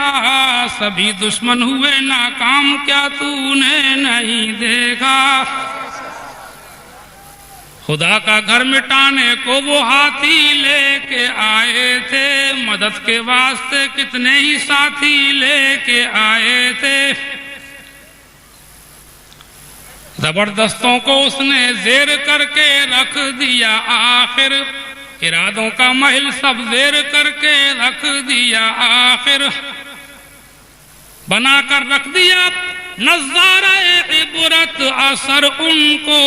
देखा, सभी दुश्मन हुए नाकाम, क्या तूने नहीं देखा। खुदा का घर मिटाने को वो हाथी लेके आए थे, मदद के वास्ते कितने ही साथी लेके आए थे। जबरदस्तों को उसने जेर करके रख दिया आखिर, इरादों का महल सब जेर करके रख दिया आखिर। बनाकर रख दिया नज़ारा इबरत असर उनको,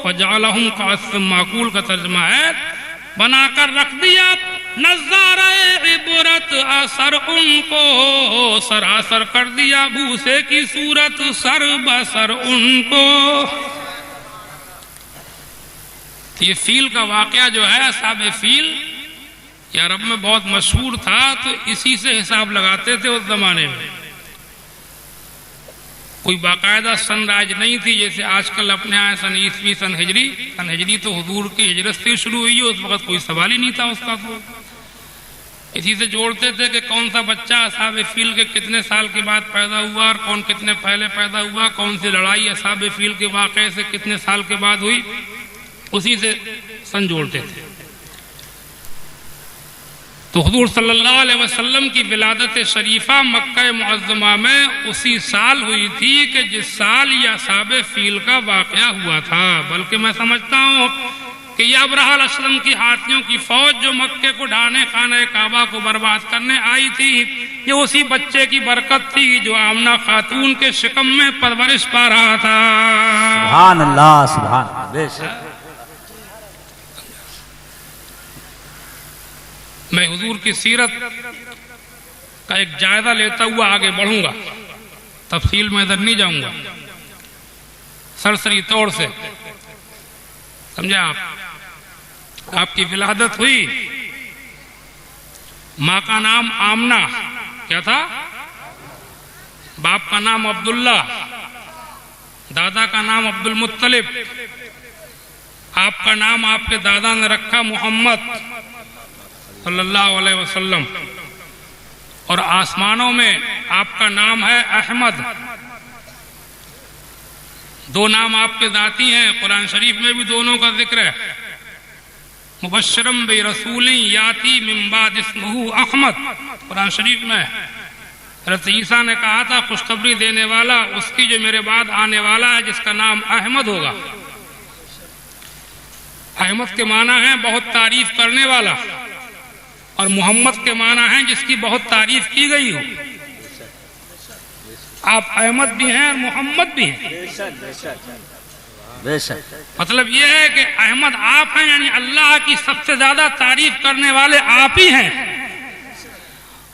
फजालहुम कासिम माकूल का तर्जमा है, बनाकर रख दिया नज़ारा इबरत असर उनको, सरासर कर दिया भूसे की सूरत सर बसर उनको। ये फील का वाकया जो है, असहाबे फील, ये अरब में बहुत मशहूर था, तो इसी से हिसाब लगाते थे उस जमाने में। कोई बाकायदा सनराइज नहीं थी जैसे आजकल अपने यहाँ सन ईसवी सन हिजरी तो हुजूर की हिजरत से शुरू हुई है, उस वक्त कोई सवाल ही नहीं था उसका। तो इसी से जोड़ते थे कि कौन सा बच्चा असहाबे फील के कितने साल के बाद पैदा हुआ और कौन कितने पहले पैदा हुआ, कौन सी लड़ाई असहाबे फील के वाक़े से कितने साल के बाद हुई, उसी से सन जोड़ते थे। तो हुजूर सल्लल्लाहु अलैहि वसल्लम की विलादत शरीफा मक्का मुअज़्ज़मा में उसी साल हुई थी कि जिस साल यह असहाबे फील का वाक़या हुआ था। बल्कि मैं समझता हूँ कि यह अबरहा असलम की हाथियों की फौज जो मक्के को ढाने खाने काबा को बर्बाद करने आई थी, ये उसी बच्चे की बरकत थी जो आमना खातून के शिकम में परवरिश पा रहा था। सुभान अल्लाह, सुभान अल्लाह। मैं हुजूर की सीरत का एक जायजा लेता हुआ आगे बढ़ूंगा, तफसील में इधर नहीं जाऊंगा, सरसरी तौर से समझे आप। आपकी विलादत हुई, माँ का नाम आमना, क्या था, बाप का नाम अब्दुल्ला, दादा का नाम अब्दुल मुत्तलिब, आपका नाम आपके दादा ने रखा मोहम्मद सल्लल्लाहु अलैहि वसल्लम, और आसमानों में आपका नाम है अहमद। दो नाम आपके जाती हैं, कुरान शरीफ में भी दोनों का जिक्र है। मुबश्शिरम बि रसूलिन याती मिन बाद इस्मुहु अहमद, कुरान शरीफ में हज़रत ईसा ने कहा था खुशखबरी देने वाला उसकी जो मेरे बाद आने वाला है जिसका नाम अहमद होगा। अहमद के माना है बहुत तारीफ करने वाला, और मोहम्मद के माना है जिसकी बहुत तारीफ की गई हो। आप अहमद भी हैं और मोहम्मद भी हैं। मतलब यह है कि अहमद आप हैं, यानी अल्लाह की सबसे ज्यादा तारीफ करने वाले आप ही हैं,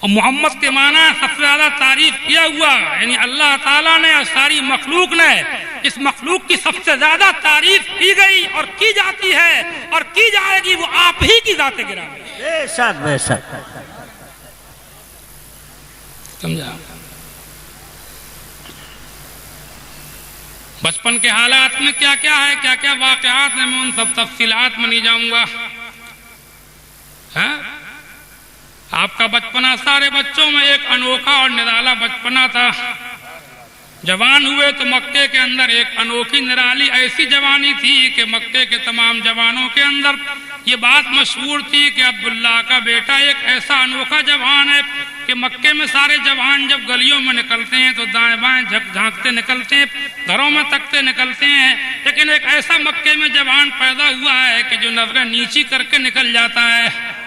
और मोहम्मद के माना सबसे ज्यादा तारीफ किया हुआ, यानी अल्लाह ताला ने और सारी मखलूक ने, इस मखलूक की सबसे ज्यादा तारीफ की गई और की जाती है और की जाएगी, वो आप ही की जाते गिरामी। बेशक बेशक, समझा। बचपन के हालात में क्या क्या है, क्या क्या वाकयात हैं, मैं उन सब तफसीलात में नहीं जाऊंगा। है आपका बचपना सारे बच्चों में एक अनोखा और निराला बचपना था। जवान हुए तो मक्के के अंदर एक अनोखी निराली ऐसी जवानी थी कि मक्के के तमाम जवानों के अंदर ये बात मशहूर थी कि अब्दुल्ला का बेटा एक ऐसा अनोखा जवान है कि मक्के में सारे जवान जब गलियों में निकलते हैं तो दाएं बाएं झांकते निकलते हैं, घरों में तकते निकलते हैं, लेकिन एक ऐसा मक्के में जवान पैदा हुआ है कि जो नजरें नीची करके निकल जाता है।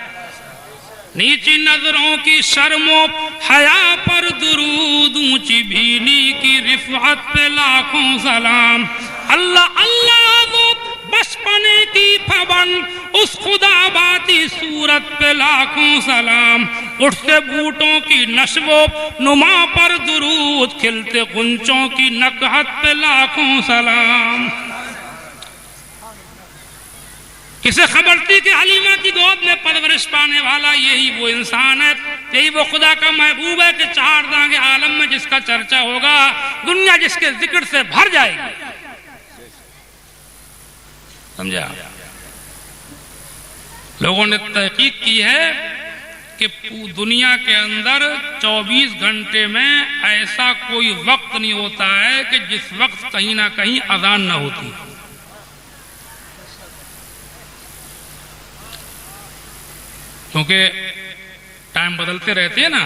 नीची नजरों की शर्मो हया पर दुरूद, ऊंची भीनी की रिफ़अत पे लाखों सलाम। अल्लाह अल्लाह वो बचपने की फबन उस खुदाबाती सूरत पे लाखों सलाम। उठते बूटों की नशवो नुमा पर दुरूद, खिलते गुंचों की नकहत पे लाखों सलाम। किसे खबर थी कि हलीमा की गोद में परवरिश पाने वाला यही वो इंसान है, यही वो खुदा का महबूब है कि चार दांगे आलम में जिसका चर्चा होगा, दुनिया जिसके जिक्र से भर जाएगी। समझा। लोगों ने तहकीक की है कि दुनिया के अंदर 24 घंटे में ऐसा कोई वक्त नहीं होता है कि जिस वक्त कहीं ना कहीं अजान ना होती। क्योंकि टाइम बदलते रहते हैं ना,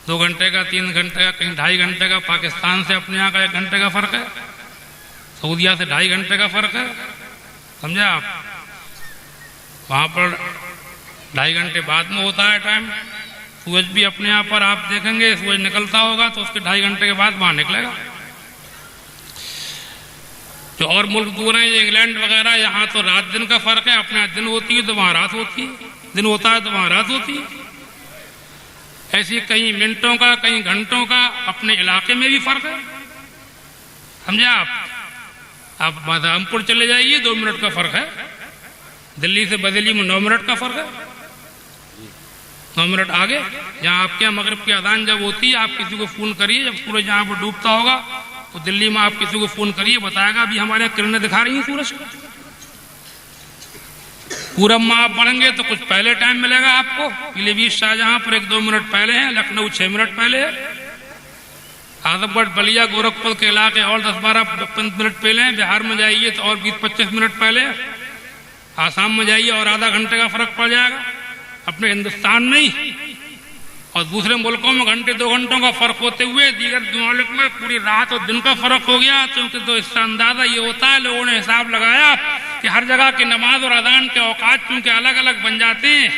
2 घंटे का, 3 घंटे का, कहीं 2.5 घंटे का। पाकिस्तान से अपने यहाँ का 1 घंटे का फर्क है, सऊदिया से 2.5 घंटे का फर्क है, समझे आप। वहां पर 2.5 घंटे बाद में होता है टाइम। सूरज भी अपने यहाँ पर आप देखेंगे, सूरज निकलता होगा तो उसके 2.5 घंटे के बाद वहां निकलेगा। जो और मुल्क दूर हैं, इंग्लैंड वगैरह, यहाँ तो रात दिन का फर्क है। अपने यहाँ दिन होती है तो वहां रात होती है, दिन होता है तो वहां रात होती है। ऐसी कहीं मिनटों का, कहीं घंटों का अपने इलाके में भी फर्क है, समझे आप बादामपुर चले जाइए, 2 मिनट का फर्क है। दिल्ली से बरेली में 9 मिनट का फर्क है, 9 मिनट आगे। जहां आपके यहाँ मगरिब की अजान जब होती है, आप किसी को फोन करिए, जब सूरज जहां पर डूबता होगा तो दिल्ली में आप किसी को फोन करिए, बताएगा अभी हमारे यहाँ किरणें दिखा रही हैं सूरज को। पूरब में आप बढ़ेंगे तो कुछ पहले टाइम मिलेगा आपको। पीलीभीत शाहजहां पर 1-2 मिनट पहले है, लखनऊ 6 मिनट पहले है, आजमगढ़ बलिया गोरखपुर के इलाके और 10-12 मिनट पहले हैं। बिहार में जाइए तो और 20-25 मिनट पहले है। आसाम में जाइए और आधा घंटे का फर्क पड़ जाएगा अपने हिंदुस्तान में ही। और दूसरे मुल्कों में घंटे 2 घंटों का फर्क होते हुए दीगर मुल्क में पूरी रात और दिन का फर्क हो गया। क्योंकि तो इसका अंदाजा ये होता है, लोगों ने हिसाब लगाया कि हर जगह की नमाज और अजान के औकात क्योंकि अलग अलग बन जाते हैं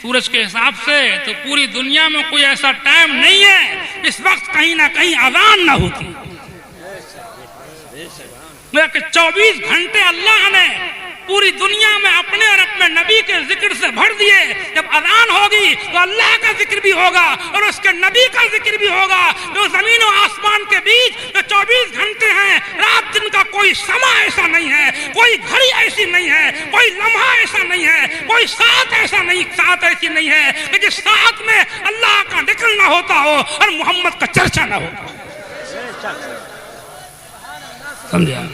सूरज के हिसाब से, तो पूरी दुनिया में कोई ऐसा टाइम नहीं है इस वक्त कहीं ना कहीं अजान ना होती। 24 घंटे अल्लाह ने पूरी दुनिया में अपने और अपने नबी के जिक्र से भर दिए। जब अजान होगी तो अल्लाह का जिक्र भी होगा और उसके नबी का जिक्र भी होगा। जो जमीन और आसमान के बीच जो 24 घंटे हैं, रात दिन का कोई समा ऐसा नहीं है, कोई घड़ी ऐसी नहीं है, कोई लम्हा ऐसा नहीं है, कोई साथ ऐसा नहीं, साथ ऐसी नहीं है कि जिस साथ में अल्लाह का जिक्र ना होता हो और मोहम्मद का चर्चा ना हो। समझे?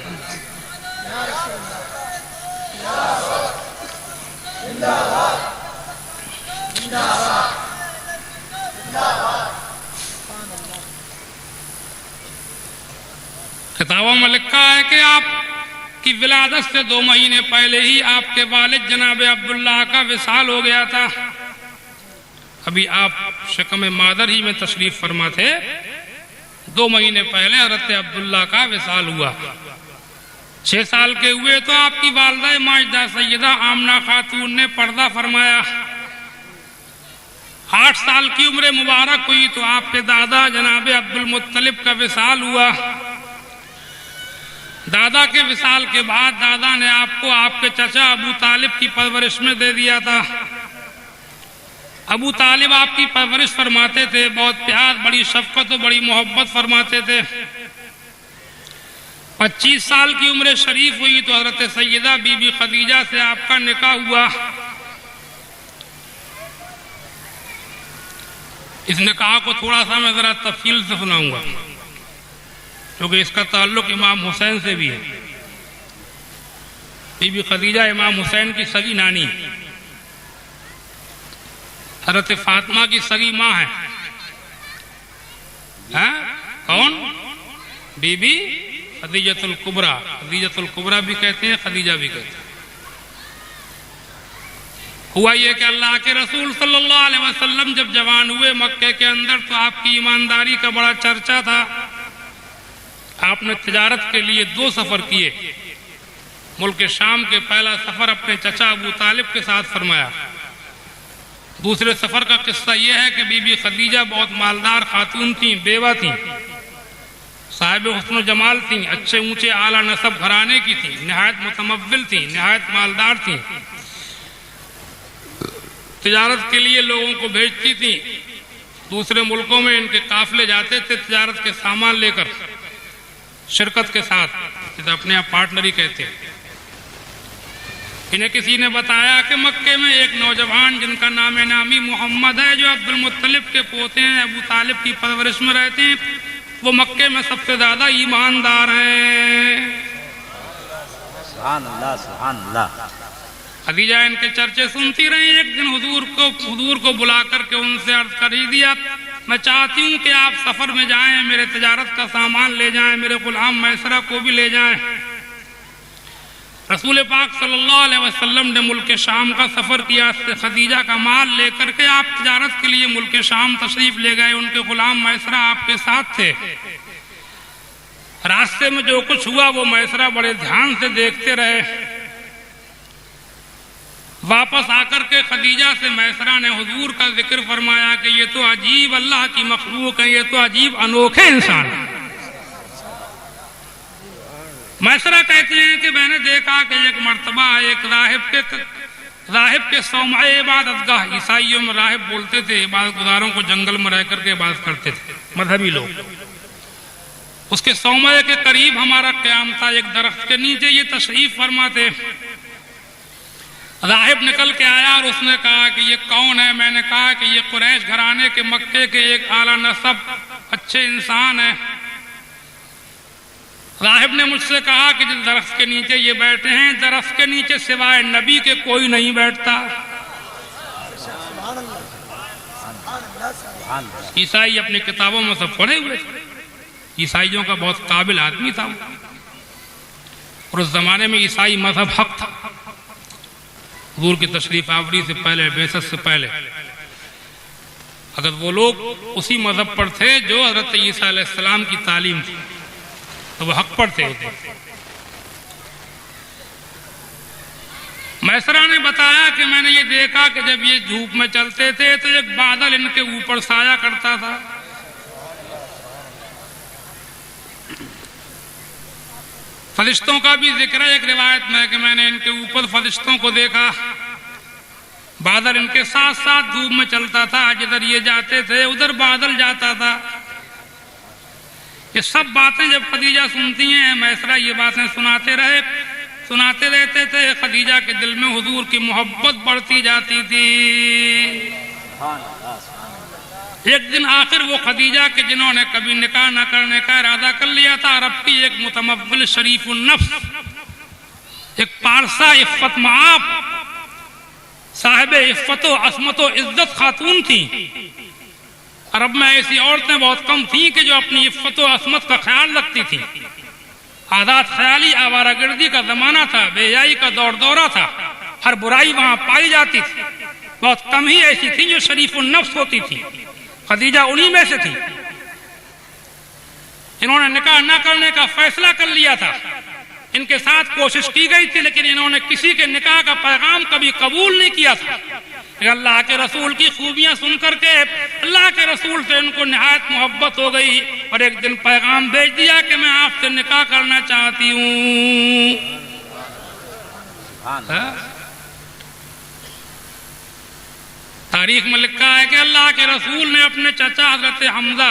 किताबों में लिखा है कि आपकी विलादत से 2 महीने पहले ही आपके वालिद जनाब अब्दुल्लाह का विसाल हो गया था। अभी आप शकम मादर ही में तशरीफ फरमा थे, 2 महीने पहले हज़रत अब्दुल्लाह का विसाल हुआ। 6 साल के हुए तो आपकी वालिदा माजिदा सैयदा आमना खातून ने पर्दा फरमाया। 8 साल की उम्र मुबारक हुई तो आपके दादा जनाब अब्दुल मुत्तलिब का विसाल हुआ। दादा के विसाल के बाद दादा ने आपको आपके चचा अबू तालिब की परवरिश में दे दिया था। अबू तालिब आपकी परवरिश फरमाते थे, बहुत प्यार, बड़ी शफकत और बड़ी मोहब्बत फरमाते थे। 25 साल की उम्र शरीफ हुई तो हजरत सैयदा बीबी खदीजा से आपका निकाह हुआ। इस निकाह को थोड़ा सा मैं जरा तफसील से सुनाऊंगा क्योंकि इसका ताल्लुक इमाम हुसैन से भी है। बीबी खदीजा इमाम हुसैन की सगी नानी, हजरत फातिमा की सगी माँ है। कौन? बीबी खदीजतुल कुबरा। खदीजतुल कुबरा भी कहते हैं, खदीजा भी कहते हैं। हुआ ये कि अल्लाह के रसूल सल्लल्लाहु अलैहि वसल्लम जब जवान हुए मक्के के अंदर तो आपकी ईमानदारी का बड़ा चर्चा था। आपने तिजारत के लिए 2 सफर किए। मुल्क शाम के पहला सफर अपने चचा अबू तालिब के साथ फरमाया। दूसरे सफर का किस्सा यह है कि बीबी खदीजा बहुत मालदार खातून थी, बेवा थी, साहिब हुस्न जमाल थी, अच्छे ऊंचे आला नसब घराने की थी, निहायत मुतमव्विल थी, निहायत मालदार थी। तिजारत के लिए लोगों को भेजती थी। दूसरे मुल्कों में इनके काफिले जाते थे तिजारत के सामान लेकर, शिरकत के साथ, जिसे अपने आप पार्टनरी कहते हैं। इन्हें किसी ने बताया कि मक्के में एक नौजवान जिनका नाम नामी मोहम्मद है, जो अब्दुल मुत्तलिब के पोते हैं, अबू तालिब की परवरिश में रहते हैं, वो मक्के में सबसे ज्यादा ईमानदार हैं। सुभान अल्लाह, सुभान अल्लाह। खदीजा इनके चर्चे सुनती रही। एक दिन हुजूर को बुला करके उनसे अर्ज कर ही दिया, मैं चाहती हूँ कि आप सफर में जाएं, मेरे तिजारत का सामान ले जाएं, मेरे गुलाम मैसरा को भी ले जाएं। रसूल पाक सल्लल्लाहु अलैहि वसल्लम ने मुल्क शाम का सफर किया। खदीजा का माल लेकर के आप तिजारत के लिए मुल्क शाम तशरीफ ले गए। उनके गुलाम मैसरा आपके साथ थे। रास्ते में जो कुछ हुआ वो मैसरा बड़े ध्यान से देखते रहे। वापस आकर के खदीजा से मैसरा ने हुजूर का जिक्र फरमाया कि ये तो अजीब अल्लाह की मखलूक है, ये तो अजीब अनोखे इंसान है। मैसरा कहते हैं कि मैंने देखा कि एक मर्तबा एक राहिब के सौमाए इबादतगाह, ईसाइयों में राहिब बोलते थे, इबादत गुजारों को जंगल में रह करके इबादत करते थे मजहबी लोग। उसके सौमाए के करीब हमारा क़याम था, एक दरख्त के नीचे ये तशरीफ फरमाते। राहिब निकल के आया और उसने कहा कि ये कौन है। मैंने कहा कि ये कुरैश घराने के मक्के के एक आला नसब अच्छे इंसान है। राहिब ने मुझसे कहा कि जिस दरख्त के नीचे ये बैठे हैं, दरख्त के नीचे सिवाय नबी के कोई नहीं बैठता। ईसाई अपनी किताबों में सब पढ़े हुए थे। ईसाइयों का बहुत काबिल आदमी था और उस जमाने में ईसाई मजहब हक था। हुजूर की तशरीफ आवरी से पहले, बेसत से पहले, अगर वो लोग उसी मजहब पर थे जो हजरत ईसा अलैहिस्सलाम की तालीम थी तो वो हक पर थे। मैसरा ने बताया कि मैंने ये देखा कि जब ये धूप में चलते थे तो एक बादल इनके ऊपर साया करता था। फरिश्तों का भी जिक्र है एक रिवायत में कि मैंने इनके ऊपर फरिश्तों को देखा। बादल इनके साथ साथ धूप में चलता था, जिधर ये जाते थे उधर बादल जाता था। ये सब बातें जब खदीजा सुनती हैं, मैसरा ये बातें सुनाते रहते थे। खदीजा के दिल में हुजूर की मोहब्बत बढ़ती जाती थी। एक दिन आखिर वो खदीजा के जिन्होंने कभी निकाह न करने का इरादा कर लिया था, अरब की एक मुतमव्विल शरीफुन नफ्स, एक पारसा इफ़्फ़त मआब, साहिबे इफ़्फ़तो असमतो इज्जत खातून थी। अरब में ऐसी औरतें बहुत कम थीं कि जो अपनी इफ़्फ़त और असमत का ख्याल रखती थी। आज़ाद ख्याली आवारागर्दी का जमाना था, बेहयाई का दौर दौरा था, हर बुराई वहां पाई जाती थी। बहुत कम ही ऐसी थी जो शरीफुन नफ्स होती थी। खदीजा उन्हीं में से थी। इन्होंने निकाह न करने का फैसला कर लिया था। इनके साथ कोशिश की गई थी लेकिन इन्होंने किसी के निकाह का पैगाम कभी कबूल नहीं किया था। अल्लाह के रसूल की खूबियां सुन करके अल्लाह के रसूल से इनको निहायत मोहब्बत हो गई और एक दिन पैगाम भेज दिया कि मैं आपसे निकाह करना चाहती हूँ। तारीख में लिखा है कि अल्लाह के रसूल ने अपने चचा हजरत हमजा,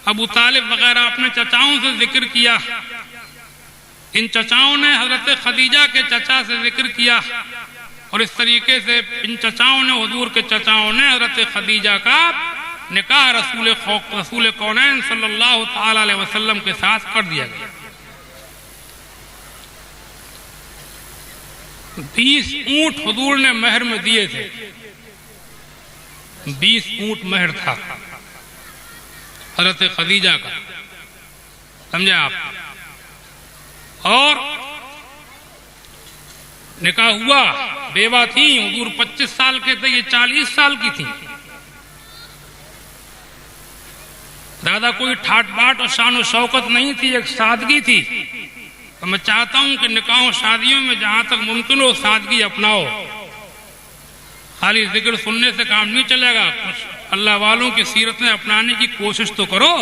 अबू तालिब वगैरह अपने चचाओं से जिक्र किया। इन चचाओं ने हजरत खदीजा के चचा से जिक्र किया और इस तरीके से इन चचाओं ने, हुजूर के चचाओं ने हजरत खदीजा का निकाह रसूल कौनैन सल्लल्लाहु ताला अलैहि वसल्लम के साथ कर दिया गया। 20 ऊंट हुजूर ने महर में दिए थे। 20 ऊंट महर था हजरत खदीजा का, समझे आप। और निकाह हुआ, बेवा थी। हुजूर 25 साल के थे, ये 40 साल की थी। दादा कोई ठाट बाट और शान और शौकत नहीं थी, एक सादगी थी। तो मैं चाहता हूं कि निकाहों शादियों में जहां तक मुमकिन हो सादगी अपनाओ। खाली जिक्र सुनने से काम नहीं चलेगा, कुछ अल्लाह वालों की सीरतें अपनाने की कोशिश तो करो।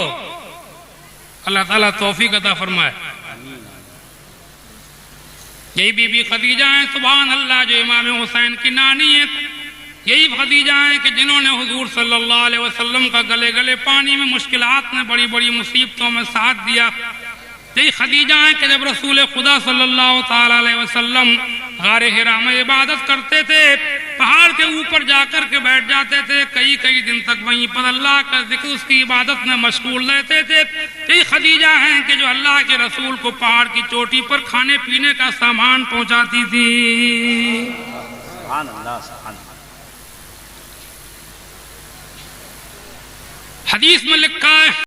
अल्लाह ताला तौफीक अता फरमाए। यही बीबी खदीजा है, सुभान अल्लाह, जो इमाम हुसैन की नानी है। यही खदीजा है कि जिन्होंने हुजूर सल्लल्लाहु अलैहि वसल्लम का गले गले पानी में, मुश्किलात में, बड़ी बड़ी मुसीबतों में साथ दिया। यही खदीजा है कि जब रसूल खुदा सल्लल्लाहु ताला अलैहि वसल्लम गारे हिरा में इबादत करते थे पहाड़ के ऊपर जाकर के बैठ जाते थे, कई कई दिन तक वहीं पर अल्लाह का जिक्र, उसकी इबादत में मशगूल रहते थे। यही खदीजा हैं कि जो अल्लाह के रसूल को पहाड़ की चोटी पर खाने पीने का सामान पहुंचाती थी। सुभान अल्लाह, सुभान अल्लाह। हदीस में लिखा है